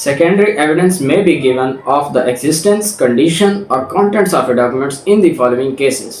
Secondary evidence may be given of the existence, condition or contents of a document in the following cases.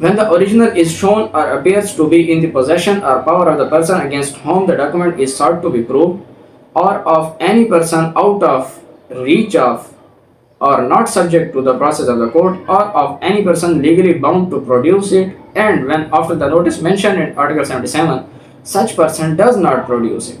when the original is shown or appears to be in the possession or power of the person against whom the document is sought to be proved, or of any person out of reach of or not subject to the process of the court, or of any person legally bound to produce it, and when after the notice mentioned in article 77 such person does not produce it.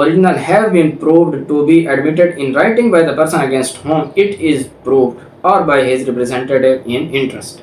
original have been proved to be admitted in writing by the person against whom it is proved or by his representative in interest.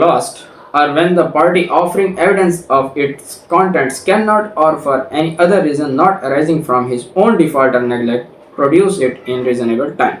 lost, or when the party offering evidence of its contents cannot, or for any other reason not arising from his own default or neglect, produce it in reasonable time.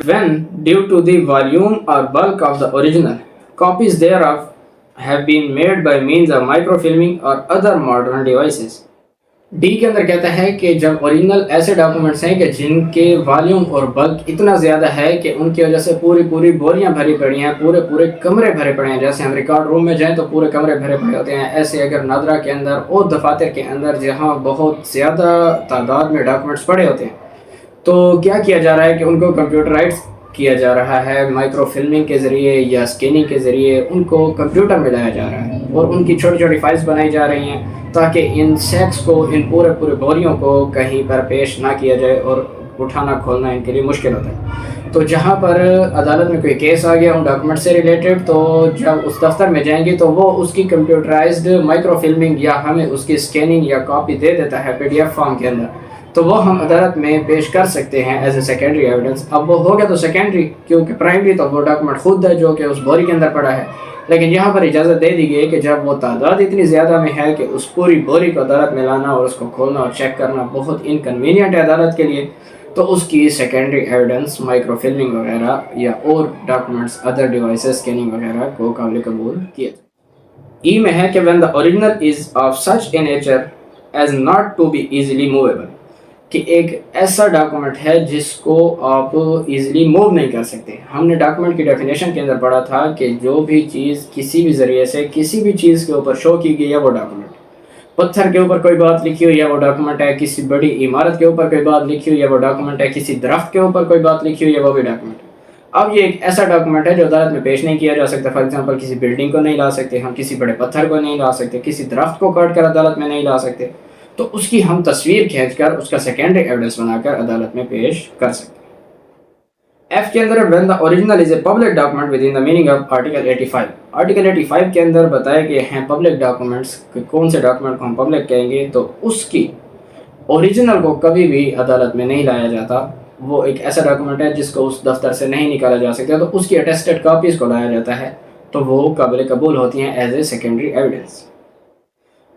when due to the volume or bulk of the original copies thereof have been made by means of microfilming or other modern devices. D کے اندر کہتا ہے کہ جب original ایسے documents ہیں کہ جن کے والیوم اور بلک اتنا زیادہ ہے کہ ان کی وجہ سے پوری بوریاں بھری پڑی ہیں، پورے کمرے بھرے پڑے ہیں، جیسے ہم ریکارڈ روم میں جائیں تو پورے کمرے بھرے پڑے ہوتے ہیں، ایسے اگر نادرا کے اندر اور دفاتر کے اندر جہاں بہت زیادہ تعداد میں ڈاکومنٹس پڑے ہوتے ہیں، تو کیا کیا جا رہا ہے کہ ان کو کمپیوٹرائز کیا جا رہا ہے، مائکرو فلمنگ کے ذریعے یا اسکیننگ کے ذریعے ان کو کمپیوٹر میں لایا جا رہا ہے اور ان کی چھوٹی چھوٹی فائلز بنائی جا رہی ہیں تاکہ ان سیکس کو، ان پورے بوریوں کو کہیں پر پیش نہ کیا جائے اور اٹھانا کھولنا ان کے لیے مشکل ہوتا ہے۔ تو جہاں پر عدالت میں کوئی کیس آ گیا ان ڈاکومنٹ سے ریلیٹڈ، تو جب اس دفتر میں جائیں گے تو وہ اس کی کمپیوٹرائزڈ مائکرو فلمنگ یا ہمیں اس کی اسکیننگ یا کاپی دے دیتا ہے PDF فارم کے اندر، تو وہ ہم عدالت میں پیش کر سکتے ہیں ایز اے سیکنڈری ایویڈنس۔ اب وہ ہو گیا تو سیکنڈری، کیونکہ پرائمری تو وہ ڈاکومنٹ خود ہے جو کہ اس بوری کے اندر پڑا ہے، لیکن یہاں پر اجازت دے دی گئی ہے کہ جب وہ تعداد اتنی زیادہ میں ہے کہ اس پوری بوری کو عدالت میں لانا اور اس کو کھولنا اور چیک کرنا بہت انکنوینئنٹ ہے عدالت کے لیے، تو اس کی سیکنڈری ایویڈنس مائکرو فلمنگ وغیرہ یا اور ڈاکومنٹس ادر ڈیوائسز اسکیننگ وغیرہ کو قابل قبول کیا جائے۔ ای میں ہے کہ when the original is of such a nature as not to be easily movable، کہ ایک ایسا ڈاکومنٹ ہے جس کو آپ ایزیلی موو نہیں کر سکتے۔ ہم نے ڈاکومنٹ کی ڈیفینیشن کے اندر پڑھا تھا کہ جو بھی چیز کسی بھی ذریعے سے کسی بھی چیز کے اوپر شو کی گئی ہے وہ ڈاکومنٹ، پتھر کے اوپر کوئی بات لکھی ہوئی ہے وہ ڈاکومنٹ ہے، کسی بڑی عمارت کے اوپر کوئی بات لکھی ہوئی ہے وہ ڈاکومنٹ ہے، کسی درخت کے اوپر کوئی بات لکھی ہوئی ہے وہ بھی ڈاکومنٹ ہے۔ اب یہ ایک ایسا ڈاکومنٹ ہے جو عدالت میں پیش نہیں کیا جا سکتا۔ فار ایگزامپل کسی بلڈنگ کو نہیں لا سکتے ہم، کسی بڑے پتھر کو نہیں لا سکتے، کسی درخت کو کاٹ کر عدالت میں نہیں لا سکتے، تو اس کی ہم تصویر کھینچ کر اس کا سیکنڈری ایویڈنس بنا کر عدالت میں پیش کر سکتے ہیں۔ ایف کے اندر when the original is a public document within the meaning of article 85، article 85 کے اندر بتایا کہ ہیں پبلک ڈاکومنٹس، کون سے ڈاکومنٹ کو ہم پبلک کہیں گے، تو اس کی اوریجنل کو کبھی بھی عدالت میں نہیں لایا جاتا۔ وہ ایک ایسا ڈاکومنٹ ہے جس کو اس دفتر سے نہیں نکالا جا سکتا، تو اس کی اٹیسٹڈ کاپیز کو لایا جاتا ہے، تو وہ قابل قبول ہوتی ہیں ایز اے سیکنڈری ایویڈنس۔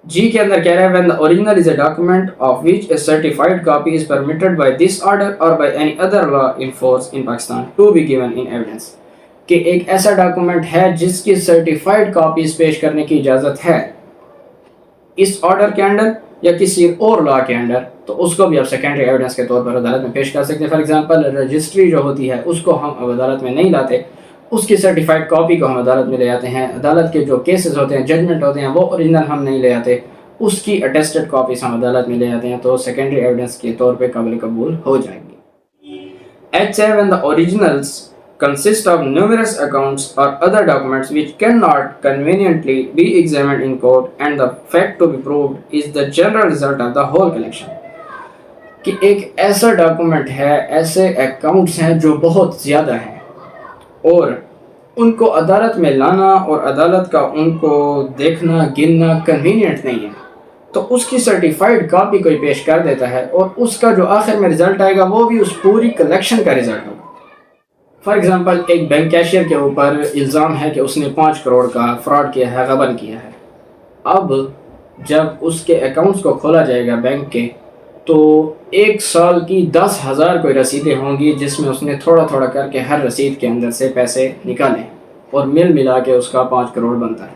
جی کے اندر کہہ رہا ہے when the original is a document of which a certified copy is permitted by this order or by any other law in force in Pakistan to be given in evidence، کہ ایک ایسا document ہے جس کی certified copies پیش کرنے کی اجازت ہے اس آرڈر کے انڈر یا کسی اور لا کے انڈر، تو اس کو بھی آپ سیکنڈری ایویڈنس کے طور پر عدالت میں پیش کر سکتے ہیں۔ فار ایگزامپل رجسٹری جو ہوتی ہے اس کو ہم اب عدالت میں نہیں لاتے، اس کی سرٹیفائڈ کاپی کو ہم عدالت میں لے آتے ہیں۔ عدالت کے جو کیسز ہوتے ہیں، ججمنٹ ہوتے ہیں، وہ اوریجنل ہم نہیں لے آتے، اس کی اٹیسٹڈ کاپیز ہم عدالت میں لے آتے ہیں، تو سیکنڈری ایویڈنس کے طور پہ قابل قبول ہو جائیں گی۔ ایچ ہے when the originals consist of numerous accounts or other documents which cannot conveniently be examined in court and the fact to be proved is the general result of the whole collection، کہ ایک ایسا document ہے، ایسے accounts ہیں جو بہت زیادہ ہیں اور ان کو عدالت میں لانا اور عدالت کا ان کو دیکھنا گننا کنوینئنٹ نہیں ہے، تو اس کی سرٹیفائڈ کاپی کوئی پیش کر دیتا ہے اور اس کا جو آخر میں رزلٹ آئے گا وہ بھی اس پوری کلیکشن کا رزلٹ ہوگا۔ فار ایگزامپل ایک بینک کیشیئر کے اوپر الزام ہے کہ اس نے 5 کروڑ کا فراڈ کیا ہے، غبن کیا ہے۔ اب جب اس کے اکاؤنٹس کو کھولا جائے گا بینک کے، تو 1 سال کی 10,000 کوئی رسیدیں ہوں گی جس میں اس نے تھوڑا تھوڑا کر کے ہر رسید کے اندر سے پیسے نکالے اور ملا کے اس کا 5 کروڑ بنتا ہے۔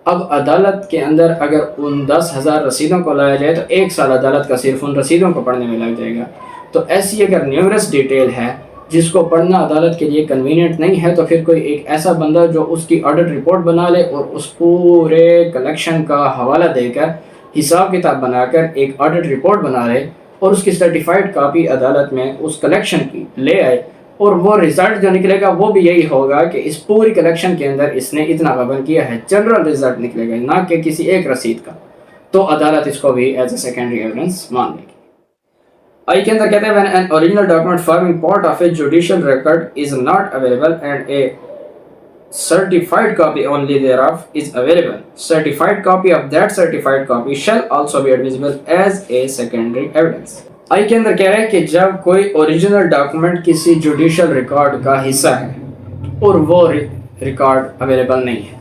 اب عدالت کے اندر اگر ان 10,000 رسیدوں کو لایا جائے تو 1 سال عدالت کا صرف ان رسیدوں کو پڑھنے میں لگ جائے گا۔ تو ایسی اگر نیورس ڈیٹیل ہے جس کو پڑھنا عدالت کے لیے کنوینئنٹ نہیں ہے، تو پھر کوئی ایک ایسا بندہ جو اس کی آڈٹ رپورٹ بنا لے اور اس پورے کلیکشن کا حوالہ دے کر حساب کتاب بنا کر ایک آڈٹ رپورٹ بنا لے اور اس کی سرٹیفائڈ کاپی عدالت میں اس کلیکشن کی لے آئے، اور وہ رزلٹ جو نکلے گا وہ بھی یہی ہوگا کہ اس پوری کلیکشن کے اندر اس نے اتنا غبن کیا ہے، جنرل رزلٹ نکلے گا، نہ کہ کسی ایک رسید کا، تو عدالت اس کو بھی ایز اے سیکنڈری ایویڈنس مان لے گی۔ آئی کے اندر کہتے ہیں when an original document forming part of a judicial record is not available and a certified copy only thereof is available, certified copy of that certified copy shall also be admissible as a secondary evidence۔ آئی کے اندر کہہ رہے ہیں کہ جب کوئی original document کسی judicial record کا حصہ ہے اور وہ ریکارڈ اویلیبل نہیں ہے،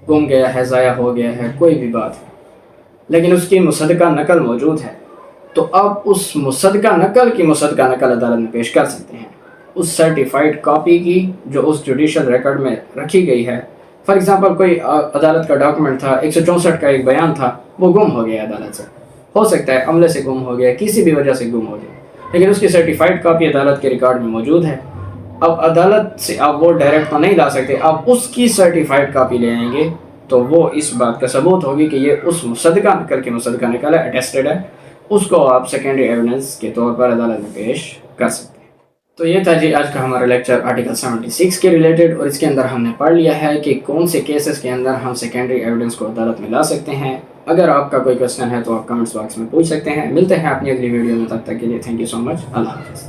گم گیا ہے، ضائع ہو گیا ہے، کوئی بھی بات ہے، لیکن اس کی مصدقہ نقل موجود ہے، تو اب اس مصدقہ نقل عدالت میں پیش کر سکتے ہیں اس سرٹیفائڈ کاپی کی جو اس جوڈیشل ریکارڈ میں رکھی گئی ہے۔ فار ایگزامپل کوئی عدالت کا ڈاکومنٹ تھا، 164 کا ایک بیان تھا، وہ گم ہو گیا عدالت سے، ہو سکتا ہے عملے سے گم ہو گیا، کسی بھی وجہ سے گم ہو گیا، لیکن اس کی سرٹیفائڈ کاپی عدالت کے ریکارڈ میں موجود ہے۔ اب عدالت سے آپ وہ ڈائریکٹ تو نہیں لا سکتے، آپ اس کی سرٹیفائڈ کاپی لے آئیں گے تو وہ اس بات کا ثبوت ہوگی کہ یہ اس مصدقہ مصدقہ نکالا اٹیسٹڈ ہے، اس کو آپ سیکنڈری ایویڈنس کے طور پر عدالت میں پیش کر سکتے ہیں۔ تو یہ تھا جی آج کا ہمارا لیکچر آرٹیکل 76 کے ریلیٹڈ، اور اس کے اندر ہم نے پڑھ لیا ہے کہ کون سے کیسز کے اندر ہم سیکنڈری ایویڈنس کو عدالت میں لا سکتے ہیں۔ اگر آپ کا کوئی کوسچن ہے تو آپ کمنٹس باکس میں پوچھ سکتے ہیں۔ ملتے ہیں اپنی اگلی ویڈیو میں، تب تک کے لیے تھینک یو سو مچ، اللہ حافظ۔